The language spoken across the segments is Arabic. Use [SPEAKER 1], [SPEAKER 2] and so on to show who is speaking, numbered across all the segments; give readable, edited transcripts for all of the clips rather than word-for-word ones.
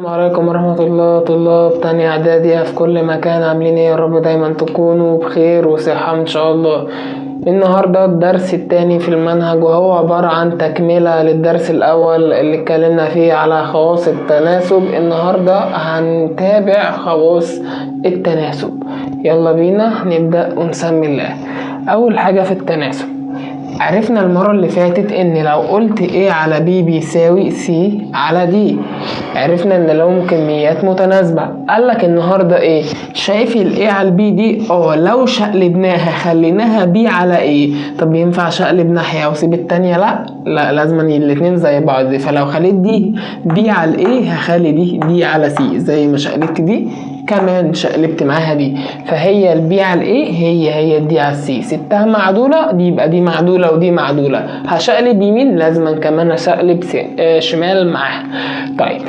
[SPEAKER 1] السلام عليكم ورحمة الله. طلاب تانية إعدادي في كل مكان، عاملين ايه؟ يا رب دايما تكونوا بخير وصحة إن شاء الله. النهاردة الدرس التاني في المنهج، وهو عبارة عن تكملة للدرس الأول اللي اتكلمنا فيه على خواص التناسب. النهاردة هنتابع خواص التناسب. يلا بينا نبدأ ونسمي الله. أول حاجة في التناسب، عرفنا المرة اللي فاتت ان لو قلت A على B بيساوي C على D، عرفنا ان لهم كميات متناسبة. قالك النهاردة ايه؟ شايف ال A على B دي؟ لو شقلبناها خليناها B على A، طب ينفع شقلب ناحية وسيب التانية؟ لا لازم الاتنين زي بعض. فلو خليت دي B على A هخلي دي D على C، زي ما شقلبت دي كمان شقلبت معاها دي. فهي البي على الايه هي الدي على السي، ستها معدوله، دي يبقى دي معدوله ودي معدوله. هشقلب يمين لازما كمان هشقلب شمال معاها. طيب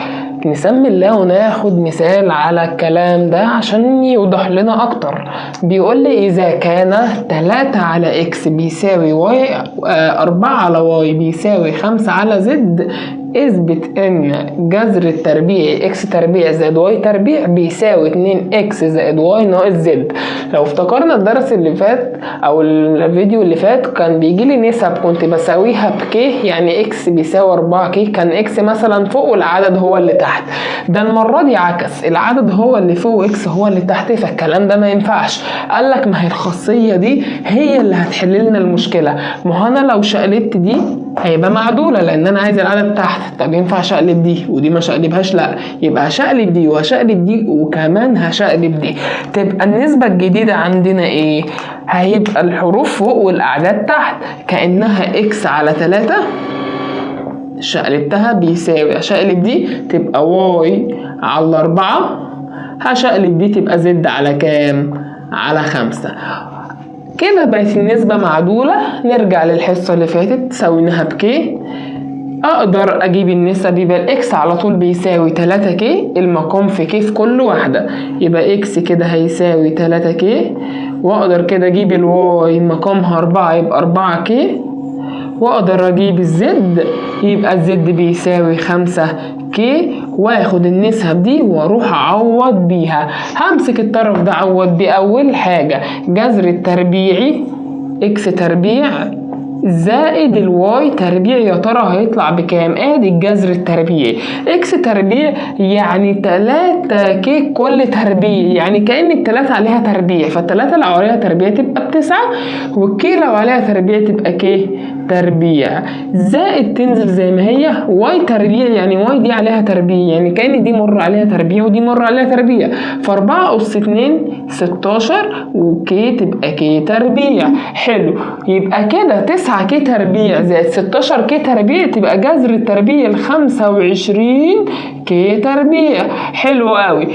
[SPEAKER 1] نسمي الله وناخد مثال على الكلام ده عشان يوضح لنا اكتر. بيقول لي اذا كان 3 على اكس بيساوي واي، 4 على واي بيساوي 5 على زد، اثبت ان جذر التربيع اكس تربيع زائد واي تربيع بيساوي 2 اكس زائد واي ناقص زد. لو افتكرنا الدرس اللي فات او الفيديو اللي فات، كان بيجي لي نسب كنت بساويها بكي، يعني اكس بيساوي 4 كي، كان اكس مثلا فوق والعدد هو اللي تحت. ده المره دي عكس، العدد هو اللي فوق واكس هو اللي تحت، فالكلام ده ما ينفعش. قال لك ما هي الخاصيه دي هي اللي هتحل لنا المشكله. ما هو انا لو شقلبت دي هيبقى معدوله لان انا عايز العدد تحت، طب ينفع شقلب دي ودي ما شقلبهاش؟ لا، يبقى هشقلب دي وهشقلب دي وكمان هشقلب دي. تبقى النسبه الجديده عندنا ايه؟ هيبقى الحروف فوق والاعداد تحت، كانها اكس على 3 شقلبتها بيساوي، هشقلب دي تبقى واي على 4، هشقلب دي تبقى زد على كام؟ على 5. كده بقت النسبة معدولة. نرجع للحصة اللي فاتت سويناها بكي، اقدر اجيب النسب. يبقى الاكس على طول بيساوي 3 كي، المقام في كي في كل واحدة، يبقى اكس كده هيساوي 3 كي. واقدر كده اجيب الواي مقامها 4 يبقى 4 كي، واقدر اجيب الزد يبقى الزد بيساوي 5 كي، واخد النسب دي واروح اعوض بيها. همسك الطرف ده اعوض بيه. اول حاجة جذر التربيعي اكس تربيع زائد الواي تربيع، يا ترى هيطلع بكام؟ ادي الجذر التربيعي اكس تربيع يعني 3 كي كل تربيع، يعني كأن التلاتة عليها تربيع، فالتلاتة لو عليها تربيع تبقى ب9، والكي لو عليها تربيع تبقى كي تربيع، زائد تنزل زي ما هي واي تربيع، يعني واي دي عليها تربيع، يعني كأن دي مر عليها تربيع ودي مر عليها تربيع، ف4 أس 2 16، وكي تبقى كي تربيع. حلو، يبقى كده 9 كي تربيع زائد 16 كي تربيع تبقى جذر التربيع 25 كي تربيع. حلو قوي.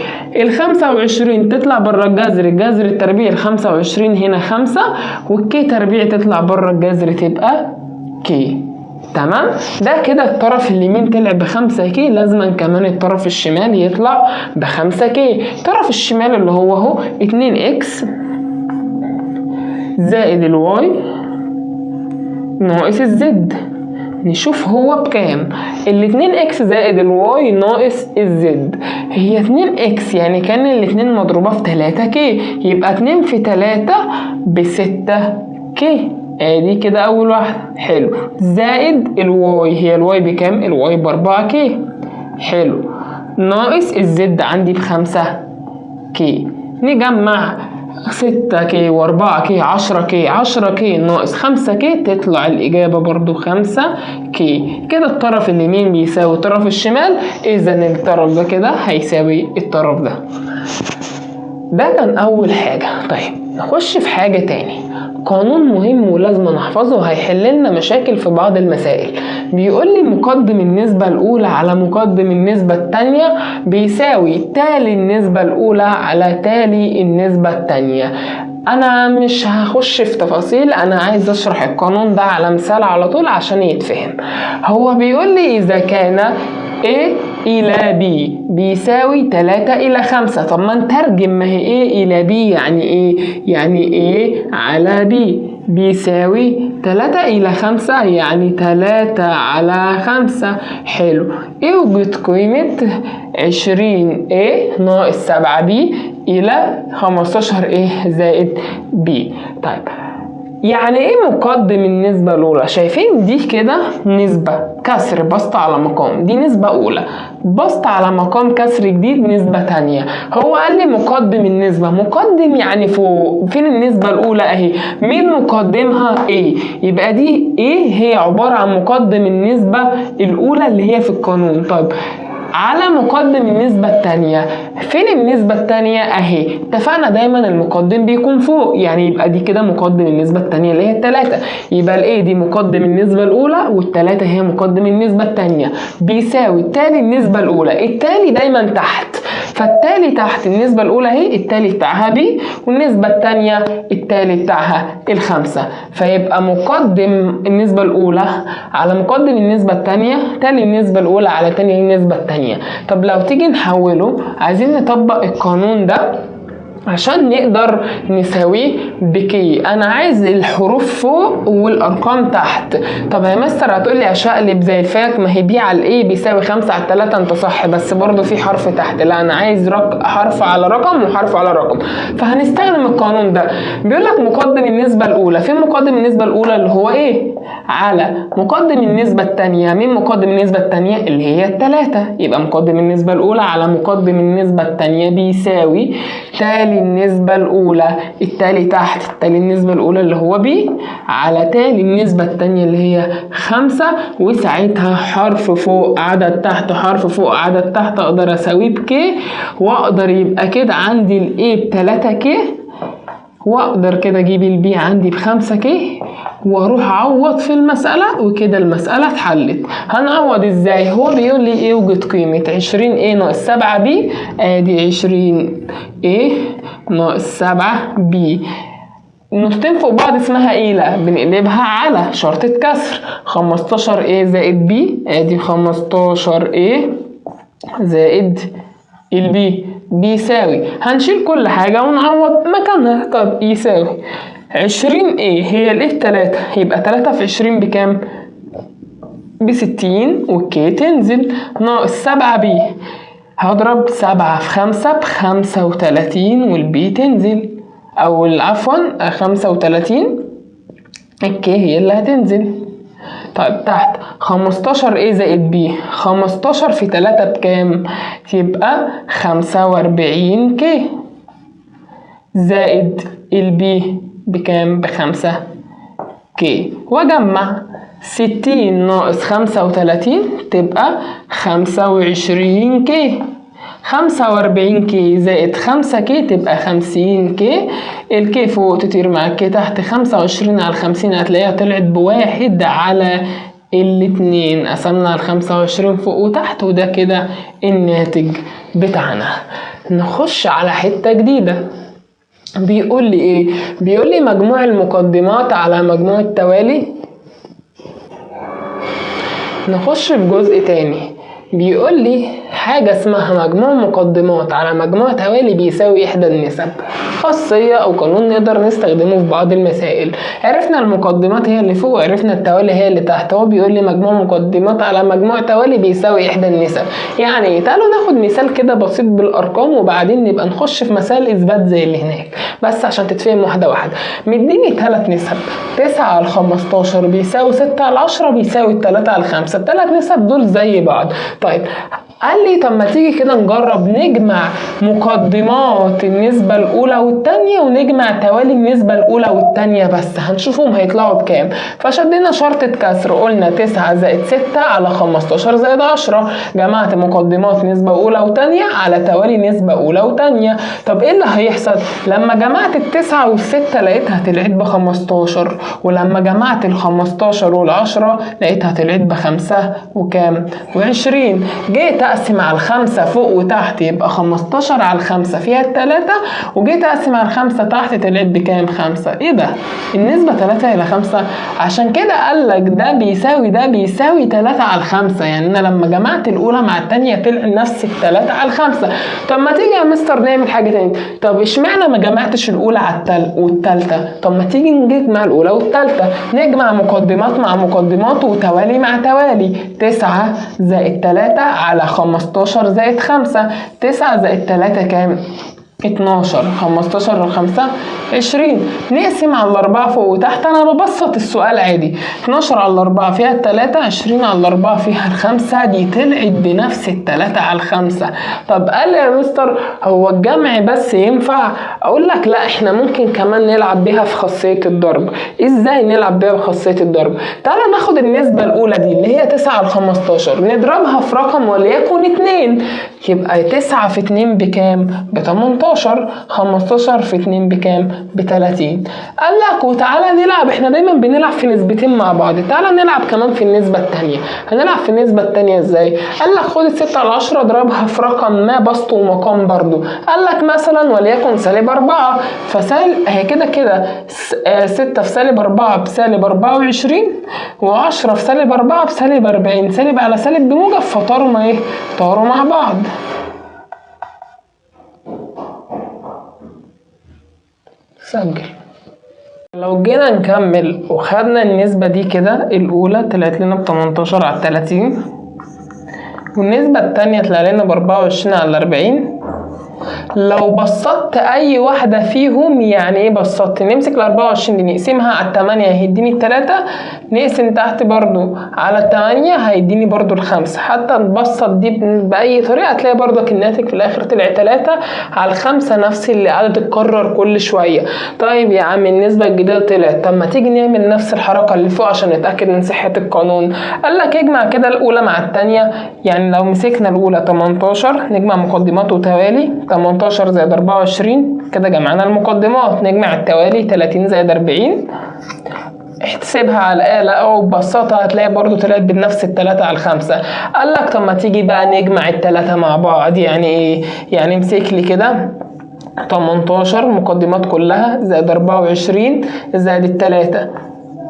[SPEAKER 1] 25 تطلع بره الجذر، جذر التربيع 25 هنا 5، والكي تربيع تطلع بره الجذر تبقى كي. تمام؟ ده كده الطرف اليمين طلع ب5 كي، لازما كمان الطرف الشمال يطلع ب5 كي. الطرف الشمال اللي هو اهو 2 اكس زائد الواي ناقص الزد. نشوف هو بكام. الاتنين اكس زائد الواي ناقص الزد هي 2 اكس، يعني كان الاتنين مضروبة في 3 كي، يبقى 2 في 3 ب6 كي، ادي كده اول واحدة. حلو، زائد الواي، هي الواي بكام؟ الواي ب4 كي. حلو، ناقص الزد عندي ب5 كي. نجمع 6 كي و4 كي 10 كي، 10 كي ناقص 5 كي تطلع الإجابة برضو 5 كي. كده الطرف اليمين بيساوي الطرف الشمال، إذن الطرف ده كده هيساوي الطرف ده. ده كان أول حاجة. طيب نخش في حاجة تاني، قانون مهم ولازم نحفظه، هيحل لنا مشاكل في بعض المسائل. بيقول لي مقدم النسبة الأولى على مقدم النسبة التانية بيساوي تالي النسبة الأولى على تالي النسبة التانية. أنا مش هخش في تفاصيل، أنا عايز أشرح القانون ده على مثال على طول عشان يتفهم. هو بيقول لي إذا كان A إلى B بيساوي 3 إلى 5. طب ما نترجم، ما هي A إلى B يعني إيه؟ يعني A على B بيساوي 3 إلى 5 يعني 3 على 5. حلو. اوجد قيمة 20A ناقص 7B إلى 15A زائد B. طيب يعني ايه مقدم النسبة الأولى؟ شايفين دي كده نسبة كسر بسط على مقام، دي نسبة أولى. بسط على مقام كسر جديد نسبة تانية. هو قال لي مقدم النسبة، مقدم يعني فوق. فين النسبة الأولى أهي؟ مين مقدمها؟ ايه. يبقى دي ايه هي عبارة عن مقدم النسبة الأولى اللي هي في القانون. طيب على مقدم النسبة التانية، فين النسبة التانية اهي؟ اتفقنا دايما المقدم بيكون فوق، يعني يبقى دي كده مقدم النسبة التانية اللي هي التلاتة. يبقى الايه دي مقدم النسبة الاولى والتلاتة هي مقدم النسبة التانية. بيساوي التالي النسبة الاولى، التالي دايما تحت، فالتالي تحت النسبة الاولى اهي التالي بتاعها بي، والنسبة التانية التالي بتاعها الخمسة. فيبقى مقدم النسبة الاولى على مقدم النسبة التانية تالي النسبة الاولى على تاني النسبة التانية. طب لو تيجي نحوله، عايزين نطبق القانون ده عشان نقدر نساويه بكي. انا عايز الحروف فوق والارقام تحت. طب يا مستر هتقولي اشقلب زي الفاك، ما هي بي على الايه بيساوي 5 على 3. انت صح، بس برضو في حرف تحت. لا انا عايز حرف على رقم وحرف على رقم، فهنستخدم القانون ده. بيقول لك مقدم النسبة الاولى، فين مقدم النسبة الاولى اللي هو ايه؟ على مقدم النسبة التانية. مين مقدم النسبة التانية؟ اللي هي التلاتة. يبقى مقدم النسبة الاولى على مقدم النسبة التانية بيساوي تالي النسبة الأولى التالي تحت التالي النسبة الأولى اللي هو بي على تالي النسبة التانية اللي هي 5. وساعتها حرف فوق عدد تحت حرف فوق عدد تحت أقدر أساويه بكي، وأقدر يبقى كده عندي الإيه ب3 كي، وأقدر كده أجيب البي عندي ب5 كي، واروح اعوض في المسألة وكده المسألة اتحلت. هنعوض ازاي؟ هو بيقول لي ايه؟ اوجد قيمة 20A ناقص 7B. ادي 20A ناقص 7B، نقطتين فوق بعض اسمها إلى، بنقلبها على شرطة كسر. 15A زائد B، ادي 15A زائد البي بيساوي، هنشيل كل حاجة ونعوض مكانها. طب يساوي 20A هي الايه 3، يبقى 3 في 20 بكام؟ ب60، والكي تنزل ناقص 7B. هضرب 7 في 5 ب35 والبي تنزل، او عفوا 35 الكي هي اللي هتنزل. طيب تحت 15A زائد B، 15 في 3 بكام؟ يبقى 45K زائد البي بكام؟ ب5K. واجمع 60 ناقص 35 تبقى 25K. 45K زائد 5K تبقى 50K. الكي فوق تطير مع الكي تحت، 25 على 50 هتلاقيها طلعت ب1 على الاتنين. قسمنا على 25 فوق وتحت، وده كده الناتج بتاعنا. نخش على حتة جديدة. بيقول لي ايه؟ بيقول لي مجموع المقدمات على مجموع التوالي. نخش في جزء تاني. بيقول لي حاجة اسمها مجموع مقدمات على مجموع توالي بيساوي إحدى النسب. خاصية أو قانون نقدر نستخدمه في بعض المسائل. عرفنا المقدمات هي اللي فوق وعرفنا التوالي هي اللي تحت. هو بيقول لي مجموع مقدمات على مجموع توالي بيساوي إحدى النسب. يعني تعالوا ناخد مثال كده بسيط بالأرقام، وبعدين نبقى نخش في مسائل إثبات زي اللي هناك، بس عشان تتفهم واحدة واحدة. مديني 3 نسب، 9 على 15 بيساوي 6 على 10 بيساوي 3 على 5. ال3 نسب دول زي بعض. طيب قال لي طب ما تيجي كده نجرب نجمع مقدمات النسبة الأولى والتانية ونجمع توالي النسبة الأولى والتانية، بس هنشوفهم هيطلعوا بكام. فشدنا شرطة كسر، قلنا 9 زائد 6 على 15 زائد 10. جمعت مقدمات نسبة أولى وتانية على توالي نسبة أولى وتانية. طب إيه اللي هيحصل؟ لما جمعت 9 وال6 لقيتها طلعت ب15، ولما جمعت ال15 وال10 لقيتها طلعت ب5 وكام؟ و20. جيت اقسم على الخمسة فوق وتحت يبقى 15 على الخمسة فيها التلاتة، وجيت اقسم على الخمسة تحت طلعت بكام؟ 5. ايه ده؟ النسبة 3/5. عشان كده قالك ده بيساوي 3 على الخمسة. يعني انا لما جمعت الاولى مع التانية طلع نفس 3 على الخمسة. طب ما تيجي يا مستر نعمل حاجة تاني. طب اشمعنى ما جمعتش الاولى على والتالتة؟ طب ما تيجي نجمع الاولى والتالتة، نجمع مقدمات مع مقدمات وتوالي مع توالي. 9 زائد 3 على 15 زائد 5. 9 زائد 3 كام؟ 12. 15 على 5 20. نقسم على الأربعة فوق وتحت. أنا ببسط السؤال عادي. 12 على الأربعة فيها التلاتة، 20 على الأربعة فيها الخمسة، دي طلعت بنفس 3 على الخمسة. طب قال يا مستر هو الجمع بس ينفع؟ أقول لك لا، إحنا ممكن كمان نلعب بيها في خاصية الضرب. إزاي نلعب بيها بخاصية الضرب؟ تعالى ناخد النسبة الأولى دي اللي هي 9 على 15 نضربها في رقم وليكن 2، يبقى 9 في 2 بكام؟ ب 18. 15 في 2 بكام؟ ب 30. قال لك وتعالى نلعب، احنا دايما بنلعب في نسبتين مع بعض، تعالى نلعب كمان في النسبة التانية. هنلعب في النسبة التانية ازاي؟ قال لك خد 6 على 10 اضربها في رقم ما بسط ومقام برضو. قال لك مثلا وليكن -4، هي كده 6 في -4 بسالب 24، و10 في -4 بسالب 40. سالب على سالب بموجب، فطاروا ايه؟ طاروا مع بعض. سجل. لو جينا نكمل وخدنا النسبة دي كده، الأولى طلعت لنا ب 18 على 30، والنسبة التانية طلع لنا ب 24 على 40. لو بسطت اي واحدة فيهم، يعني ايه بسطت؟ نمسك ال 24 دي نقسمها على 8 هيديني 3، نقسم تحت برضو على 8 هيديني برضو 5. حتى نبسط دي باي طريقة هتلاقي برضو الناتج في الاخر طلع 3 على 5، نفس اللي قاعدة تتكرر كل شوية. طيب يا عم النسبة الجديدة طلعت، طب ما تيجي نعمل نفس الحركة اللي فوق عشان نتأكد من صحة القانون. قال لك اجمع كده الاولى مع التانية. يعني لو مسكنا الاولى 18 نجمع مقدمات وتوالي، 18 زائد 24 كده جمعنا المقدمات، نجمع التوالي 30 زائد 40. احتسبها على الآلة أو ببساطة هتلاقي برضو طلعت بنفس 3 على 5. قال لك طب ما تيجي بقى نجمع ال3 مع بعض. يعني ايه؟ يعني امسك لي كده 18 مقدمات كلها زائد 24 زائد ال3،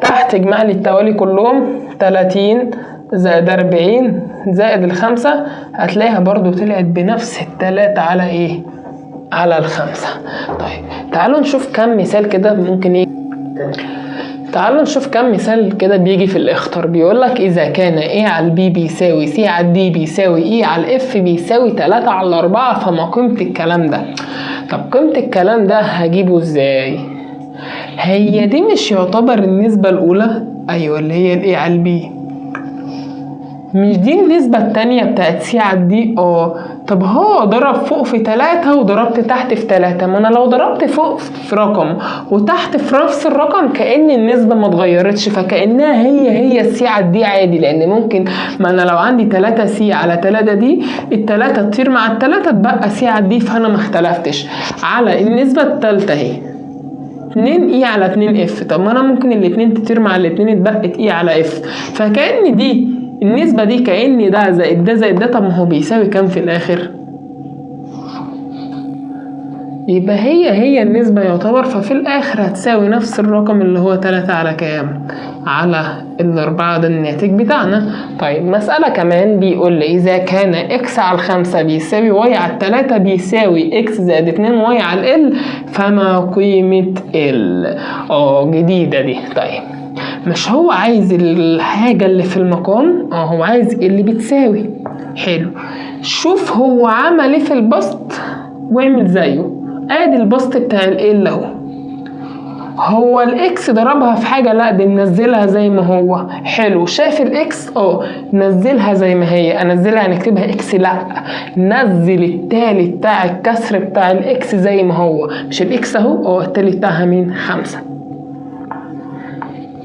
[SPEAKER 1] تحت اجمع لي التوالي كلهم 30 زائد 40 زائد ال5، هتلاقيها برضو طلعت بنفس 3 على ايه؟ على 5. طيب تعالوا نشوف كم مثال كده ممكن ايه. تعالوا نشوف كم مثال كده بيجي في الاختر. بيقولك اذا كان A على B بيساوي C على D بيساوي E على F بيساوي 3 على 4، فما قيمة الكلام ده؟ طب قيمة الكلام ده هجيبه ازاي؟ هي دي مش يعتبر النسبة الاولى؟ ايوه اللي هي ال A على B. مش دي النسبة التانية بتاعت C على D؟ طب هو ضرب فوق في 3 وضربت تحت في 3. ما انا لو ضربت فوق في رقم وتحت في نفس الرقم كأن النسبة ما اتغيرتش، فكأنها هي C على D عادي. لان ممكن، ما انا لو عندي 3 C على 3 دي، ال3 تطير مع ال3 تبقى C على D، فانا ما اختلفتش. على النسبة التالتة اهي 2 E على 2 F. طب ما انا ممكن الاتنين تطير مع الاتنين اتبقت E على F، فكأن دي النسبة دي كأن ده زائد ده زائد ده. طب ما هو بيساوي كام في الآخر؟ يبقى هي النسبة يعتبر، ففي الآخر هتساوي نفس الرقم اللي هو 3 على كام؟ على ال4. ده الناتج بتاعنا. طيب مسألة كمان بيقول لي إذا كان x على 5 بيساوي y على 3 بيساوي x زائد 2 y على ال، فما قيمة ال؟ جديدة دي. طيب مش هو عايز الحاجة اللي في المقام؟ هو عايز اللي بتساوي. حلو، شوف هو عمل ايه في البسط واعمل زيه. ادي البسط بتاع ال اهو. هو الاكس ضربها في حاجة؟ لا، دي منزلها زي ما هو. حلو، شايف الاكس؟ نزلها زي ما هي. انزلها نكتبها اكس؟ لا، نزل التالي بتاع الكسر بتاع الاكس زي ما هو. مش الاكس اهو، التالي بتاعها مين؟ 5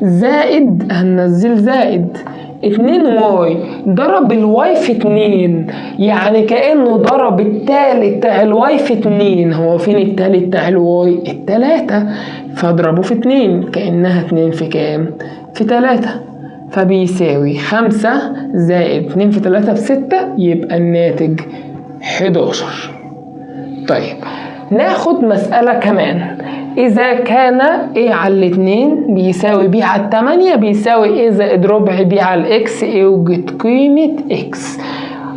[SPEAKER 1] زائد، هننزل زائد 2 واي. ضرب الواي في 2، يعني كأنه ضرب التالي بتاع الواي في 2. هو فين التالي بتاع الواي؟ ال3، فاضربه في 2 كأنها 2 في كام؟ في 3. فبيساوي 5 زائد 2 في 3 في 6 يبقى الناتج 11. طيب ناخد مسألة كمان. إذا كان A على 2 بيساوي B على 8 بيساوي A زائد ربع B على X، اوجد قيمة X.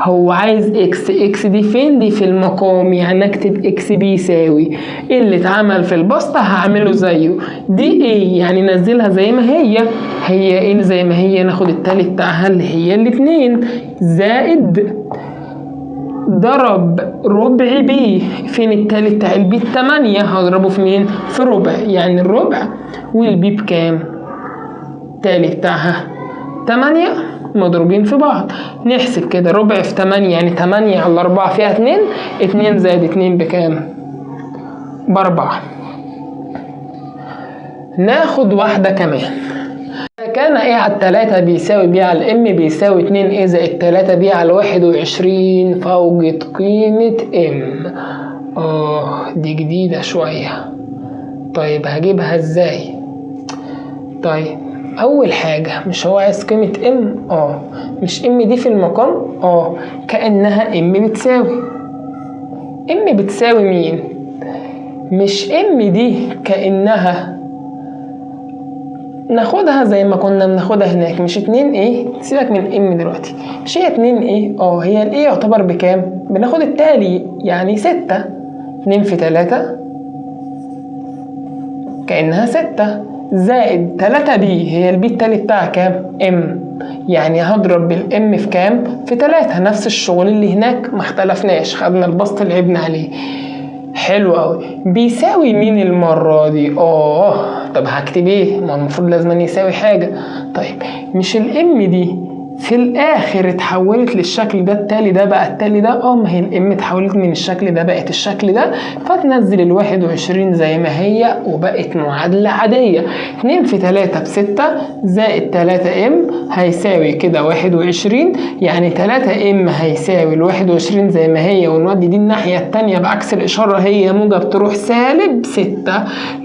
[SPEAKER 1] هو عايز X دي فين؟ دي في المقام، يعني اكتب X بيساوي اللي اتعمل في البسطة هعمله زيه. دي A يعني نزلها زي ما هي A زي ما هي، ناخد التالي بتاعها اللي هي الاتنين زائد ضرب ربع بي. فين التالي بتاع البي؟ 8 هضربه في مين؟ في ربع، يعني الربع والبي بكام؟ التالي بتاعها 8 مضروبين في بعض. نحسب كده ربع في 8 يعني 8 على 4 فيها 2. 2 زائد 2 بكام؟ ب4. ناخد واحدة كمان. كان A على 3 بيساوي B على M بيساوي 2 A زائد 3 B على 21، فأوجد قيمة M. دي جديدة شوية. طيب هجيبها ازاي؟ طيب أول حاجة، مش هو عايز قيمة M؟ مش M دي في المقام؟ كأنها M بتساوي مين؟ مش M دي كأنها ناخدها زي ما كنا بناخدها هناك، مش 2 A. سيبك من M دلوقتي، مش هي 2 A؟ هي ال A يعتبر بكام؟ بناخد التالي يعني 6. 2 في 3 كأنها 6 زائد 3 B، هي البي التالي بتاعها كام؟ M، يعني هضرب بالM في كام؟ في 3. نفس الشغل اللي هناك، ما اختلفناش، خدنا البسط لعبنا عليه. حلو قوي. بيساوي مين المرة دي؟ طب هكتب ايه؟ ما المفروض لازم يساوي حاجة. طيب مش الام دي في الاخر اتحولت للشكل ده، التالي ده بقى التالي ده. ما هي الام اتحولت من الشكل ده بقت الشكل ده، فتنزل ال21 زي ما هي وبقت معادلة عادية. 2 في 3 ب6 زائد 3 ام هيساوي كده 21، يعني 3 ام هيساوي ال21 زي ما هي، ونودي دي الناحية التانية بعكس الاشارة، هي موجب تروح سالب 6،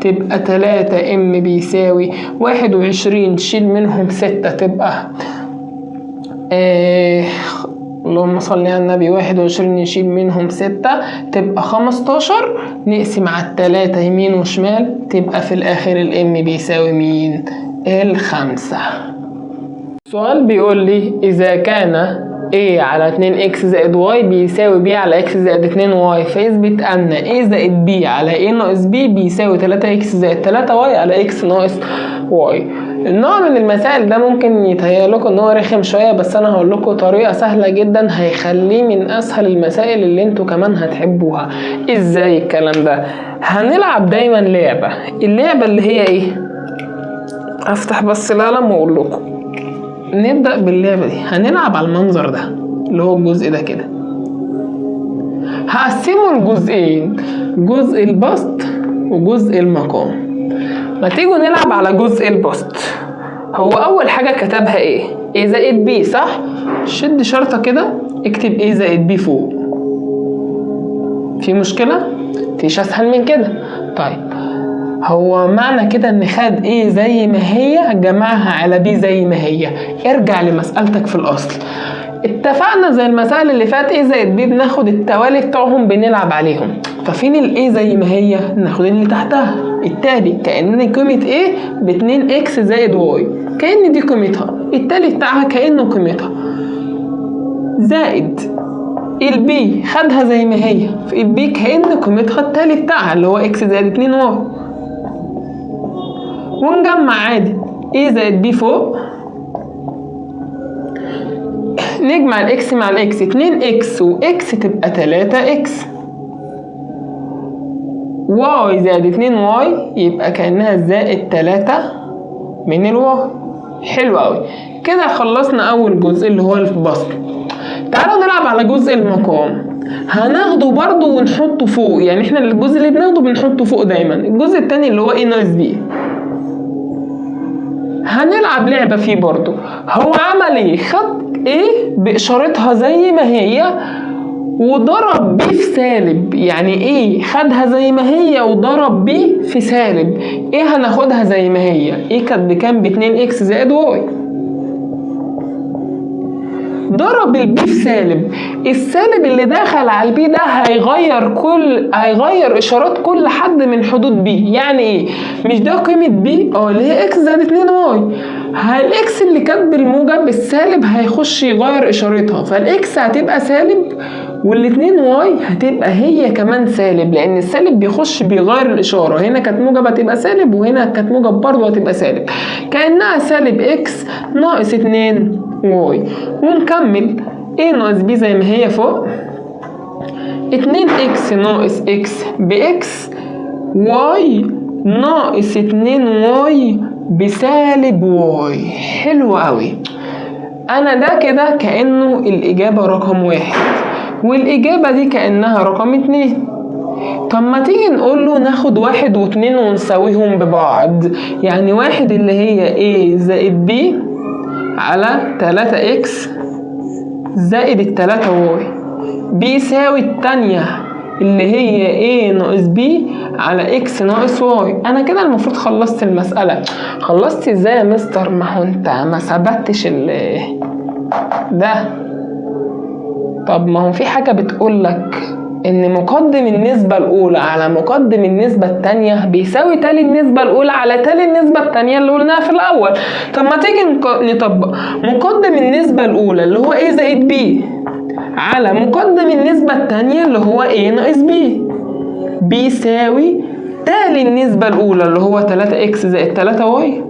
[SPEAKER 1] تبقى 3 ام بيساوي 21 شيل منهم 6 تبقى اللهم صل على النبي 21 نشيل منهم 6 تبقى 15، نقسم على 3 يمين وشمال تبقى في الاخر الام بيساوي مين؟ ال5. السؤال بيقول لي اذا كان A على 2x زائد y بيساوي B على x زائد 2y، فيثبت ان A زائد B على A ناقص B بيساوي 3x زائد 3y على x ناقص y. النوع من المسائل ده ممكن يتهيألكوا ان هو رخم شوية، بس انا هقول لكم طريقة سهلة جدا هيخليه من اسهل المسائل اللي انتوا كمان هتحبوها. ازاي الكلام ده؟ هنلعب دايما اللعبة اللي هي ايه؟ افتح بس القلم واقول لكم. نبدأ باللعبة دي. هنلعب على المنظر ده اللي هو الجزء ده كده، هقسمه لجزئين، جزء البسط وجزء المقام. ما تيجوا نلعب على جزء البسط. هو اول حاجة كتبها ايه؟ A زائد B صح؟ شد شرطة كده اكتب A زائد B فوق. في مشكلة؟ مفيش اسهل من كده. طيب هو معنى كده ان خد A زي ما هي جمعها على B زي ما هي. ارجع لمسألتك في الاصل. اتفقنا زي المسائل اللي فات A زائد B بناخد التوالي بتاعهم بنلعب عليهم. ففين ال A زي ما هي؟ ناخد اللي تحتها التالي، كأن قيمة A ب2x زائد y، كأن دي قيمتها، التالي بتاعها كأنه قيمتها، زائد البي خدها زي ما هي، في البي كأن قيمتها التالي بتاعها اللي هو x زائد 2y، ونجمع عادي A زائد B فوق، نجمع الاكس مع الاكس 2x واكس تبقى 3x، y زائد 2y يبقى كأنها زائد 3 من الواي. حلو قوي كده، خلصنا اول جزء اللي هو البسط. تعالوا نلعب على جزء المقام. هناخده برضو ونحطه فوق، يعني احنا الجزء اللي بناخده بنحطه فوق دايما. الجزء التاني اللي هو A ناقص B هنلعب لعبة فيه برضو. هو عمل ايه؟ خد ايه بإشارتها زي ما هي وضرب B في سالب، يعني ايه خدها زي ما هي وضرب B في سالب. ايه هناخدها زي ما هي، ايه كانت بكام؟ ب2x زائد y. ضرب البي في سالب. السالب اللي دخل على البي ده هيغير اشارات كل حد من حدود بي. يعني ايه؟ مش ده قيمه بي اللي هي اكس زائد 2 واي، الاكس اللي كانت بالموجب بالسالب هيخش يغير اشارتها، فالاكس هتبقى سالب والاتنين واي هتبقى هي كمان سالب، لان السالب بيخش بيغير الاشاره. هنا كانت موجب هتبقى سالب، وهنا كانت موجب برضه هتبقى سالب، كانها سالب اكس ناقص 2 واي. ونكمل ايه ناقص بي زي ما هي فوق، 2 اكس ناقص اكس باكس، واي ناقص 2 واي بسالب واي. حلو قوي. انا ده كده كأنه الاجابة رقم 1، والاجابة دي كأنها رقم 2. طب ما تيجي نقول له ناخد 1 و2 ونساويهم ببعض. يعني 1 اللي هي A زائد B على 3x زائد 3y بيساوي التانية اللي هي A ناقص B على x ناقص y. انا كده المفروض خلصت المسألة. خلصت ازاي يا مستر؟ ما هو انت ما ثبتش ده. طب ما هو في حاجة بتقولك ان مقدم النسبة الاولى على مقدم النسبة التانية بيساوي تالي النسبة الاولى على تالي النسبة التانية اللي قلناها في الاول. طب ما تيجي نطبق مقدم النسبة الاولى اللي هو A زائد B على مقدم النسبة التانية اللي هو A ناقص B بيساوي تالي النسبة الاولى اللي هو 3x زائد 3y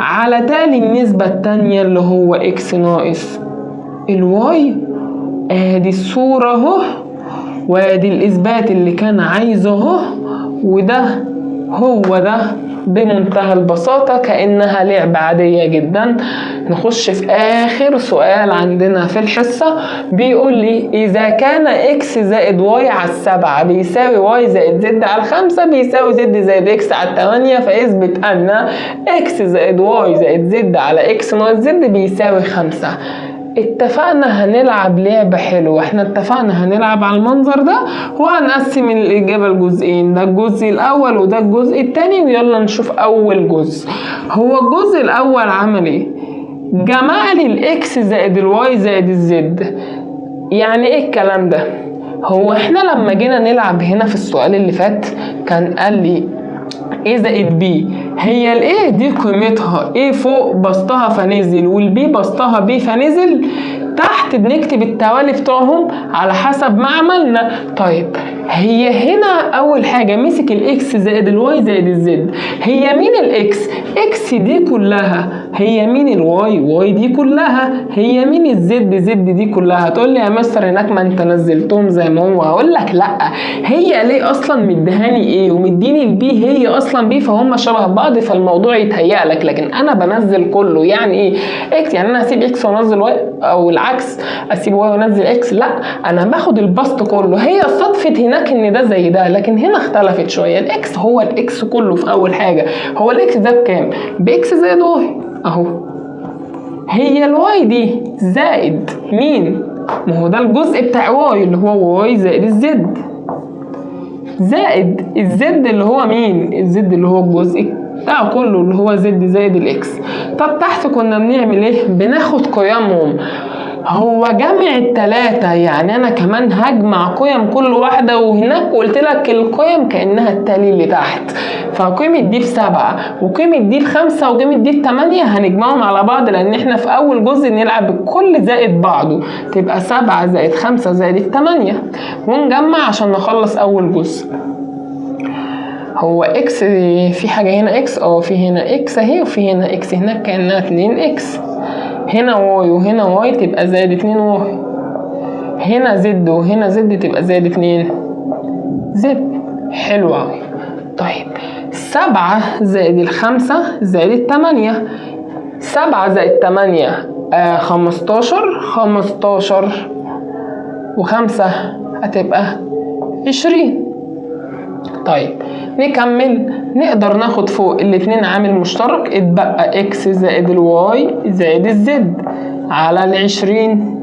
[SPEAKER 1] على تالي النسبة التانية اللي هو x ناقص الواي. ادي الصورة اهو، وادي الاثبات اللي كان عايزه اهو، وده هو ده بمنتهى البساطة، كأنها لعبة عادية جدا. نخش في اخر سؤال عندنا في الحصة، بيقول لي اذا كان اكس زائد واي على 7 بيساوي واي زائد زد على 5 بيساوي زد زائد اكس على 8، فاثبت ان اكس زائد واي زائد زد على اكس ناقص زد بيساوي 5. اتفقنا هنلعب لعبة حلوة. احنا اتفقنا هنلعب على المنظر ده، وهنقسم الإجابة لجزئين، ده الجزء الأول وده الجزء التاني. ويلا نشوف أول جزء. هو الجزء الأول عمل ايه؟ جمع لي الإكس زائد الواي زائد الزد. يعني ايه الكلام ده؟ هو احنا لما جينا نلعب هنا في السؤال اللي فات كان قال لي A زائد B، هي ال A دي قيمتها A فوق بسطها فنزل، وال B بسطها B فنزل، تحت بنكتب التوالي بتوعهم على حسب ما عملنا. طيب هي هنا اول حاجة مسك الاكس زائد الواي زائد الزد. هي مين الاكس؟ اكس دي كلها. هي مين الواي؟ واي دي كلها. هي مين الزد؟ زد دي كلها. تقول لي يا مستر هناك ما انت نزلتهم زي ما هو. هقول لك لا، هي ليه اصلا مدهاني ايه ومديني البي هي اصلا بي، فهم شبه بعض فالموضوع يتهيأ لك. لكن انا بنزل كله. يعني ايه اكس؟ يعني انا هسيب اكس وانزل واي، او العكس اسيب واي وانزل اكس؟ لا، انا باخد البسط كله. هي صدفت هناك ان ده زي ده، لكن هنا اختلفت شويه. الاكس هو الاكس كله في اول حاجه. هو الاكس ده بكام؟ باكس زائد واي اهو. هي الواي دي زائد مين؟ ما هو ده الجزء بتاع واي اللي هو واي زائد الزد، زائد الزد اللي هو مين؟ الزد اللي هو الجزء بتاعه كله اللي هو زد زائد الاكس. طب تحت كنا بنعمل ايه؟ بناخد قيمهم. هو جمع التلاتة، يعني انا كمان هجمع قيم كل واحدة، وهناك قلت لك القيم كأنها التالي اللي تحت. فقيمة دي ب7 وقيمة دي ب5 وقيمة دي ب8 هنجمعهم على بعض، لان احنا في اول جزء نلعب الكل زائد بعضه، تبقى 7 زائد 5 زائد 8، ونجمع عشان نخلص اول جزء. هو اكس في حاجة هنا اكس؟ في هنا اكس اهي، وفي هنا اكس هناك كأنها 2 اكس. هنا واي وهنا واي تبقى زائد 2 واي. هنا زد وهنا زد تبقى زائد 2 زد. حلو اوي. طيب 7 زائد 5 زائد 8. 7 زائد 8 15. 15 و5 هتبقى 20. طيب نكمل. نقدر ناخد فوق الاتنين عامل مشترك، اتبقى اكس زائد الواي زائد الزد على 20.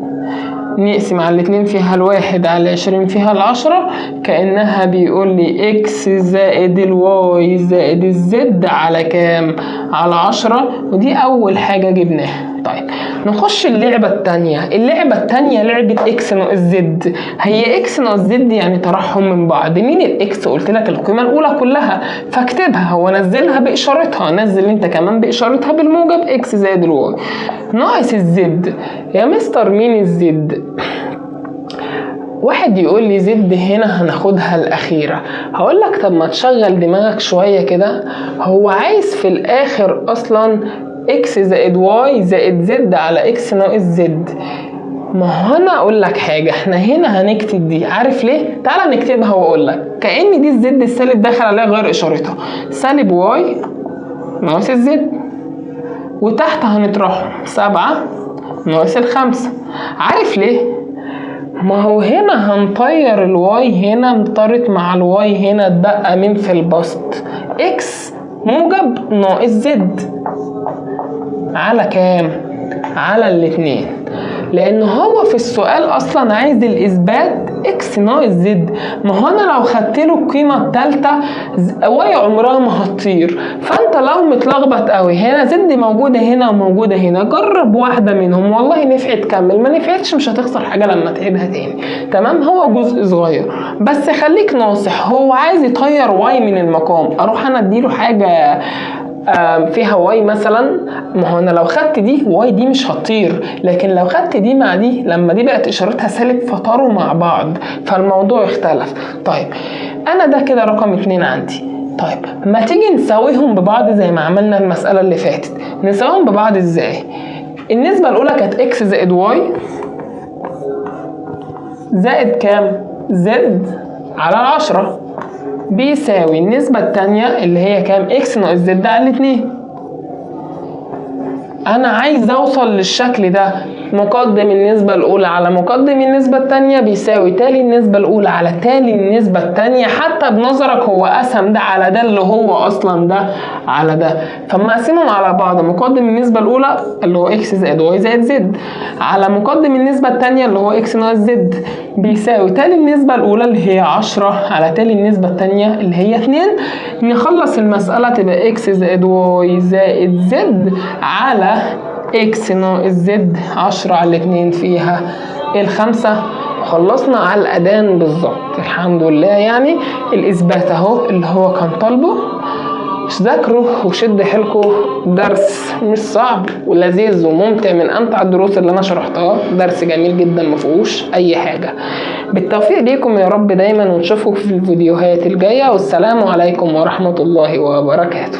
[SPEAKER 1] نقسم على الاتنين فيها الواحد على 20 فيها العشرة، كأنها بيقول لي اكس زائد الواي زائد الزد على كام؟ على 10. ودي اول حاجة جبناها. طيب نخش اللعبة التانية. اللعبة التانية لعبة اكس ناقص زد. هي اكس ناقص زد يعني طرحهم من بعض. مين الاكس؟ قلت لك القيمة الاولى كلها، فاكتبها هو نزلها باشارتها، نزل انت كمان باشارتها بالموجب اكس زائد الواي ناقص الزد. يا مستر مين الزد؟ واحد يقول لي زد هنا هناخدها الاخيرة. هقول لك طب ما تشغل دماغك شوية كده، هو عايز في الاخر اصلا اكس زائد واي زائد زد على اكس ناقص زد. ما هو انا اقول لك حاجة، احنا هنا هنكتب دي، عارف ليه؟ تعالى نكتبها واقول لك كأن دي الزد السالب داخل عليها غير اشارتها، سالب واي ناقص الزد، وتحت هنطرحهم 7 ناقص 5. عارف ليه؟ ما هو هنا هنطير الواي هنا انطرت مع الواي هنا، اتبقى مين في البسط؟ اكس موجب ناقص زد على كام؟ على الاتنين. لان هو في السؤال اصلا عايز الاثبات اكس ناقص زد. ما هو انا لو خدت له القيمه الثالثه واي عمرها ما هتطير، فانت لو متلخبط قوي هنا زد موجوده هنا وموجوده هنا، جرب واحده منهم والله نفعت كمل، ما نفعتش مش هتخسر حاجه لما تعيدها تاني. تمام؟ هو جزء صغير بس خليك ناصح، هو عايز يطير واي من المقام، اروح انا اديله حاجه فيها واي مثلا؟ ما هو انا لو خدت دي واي دي مش هتطير، لكن لو خدت دي مع دي لما دي بقت اشارتها سالب فطاروا مع بعض، فالموضوع اختلف. طيب انا ده كده رقم 2 عندي. طيب ما تيجي نساويهم ببعض زي ما عملنا المسألة اللي فاتت. نساويهم ببعض ازاي؟ النسبة الاولى كانت اكس زائد واي زائد كام؟ زد على 10 بيساوي النسبة التانية اللي هي كام؟ اكس ناقص زد على 2. انا عايز اوصل للشكل ده، مقدم النسبة الاولى على مقدم النسبة التانية بيساوي تالي النسبة الاولى على تالي النسبة التانية، حتى بنظرك هو قسم ده على ده اللي هو اصلا ده على ده، فما اقسمهم على بعض، مقدم النسبة الاولى اللي هو اكس زائد واي زائد زد على مقدم النسبة التانية اللي هو اكس ناقص زد بيساوي تالي النسبة الاولى اللي هي 10 على تالي النسبة التانية اللي هي 2. نخلص المسألة تبقى اكس زائد واي زائد زد على اكس ناقص زد 10 على 2 فيها 5. خلصنا على الأذان بالظبط الحمد لله. يعني الإثبات اهو اللي هو كان طالبه. ذاكروا وشد حيلكم، درس مش صعب ولذيذ وممتع، من امتع الدروس اللي انا شرحتها، درس جميل جدا مفيهوش اي حاجه. بالتوفيق ليكم يا رب دايما، ونشوفكم في الفيديوهات الجايه، والسلام عليكم ورحمه الله وبركاته.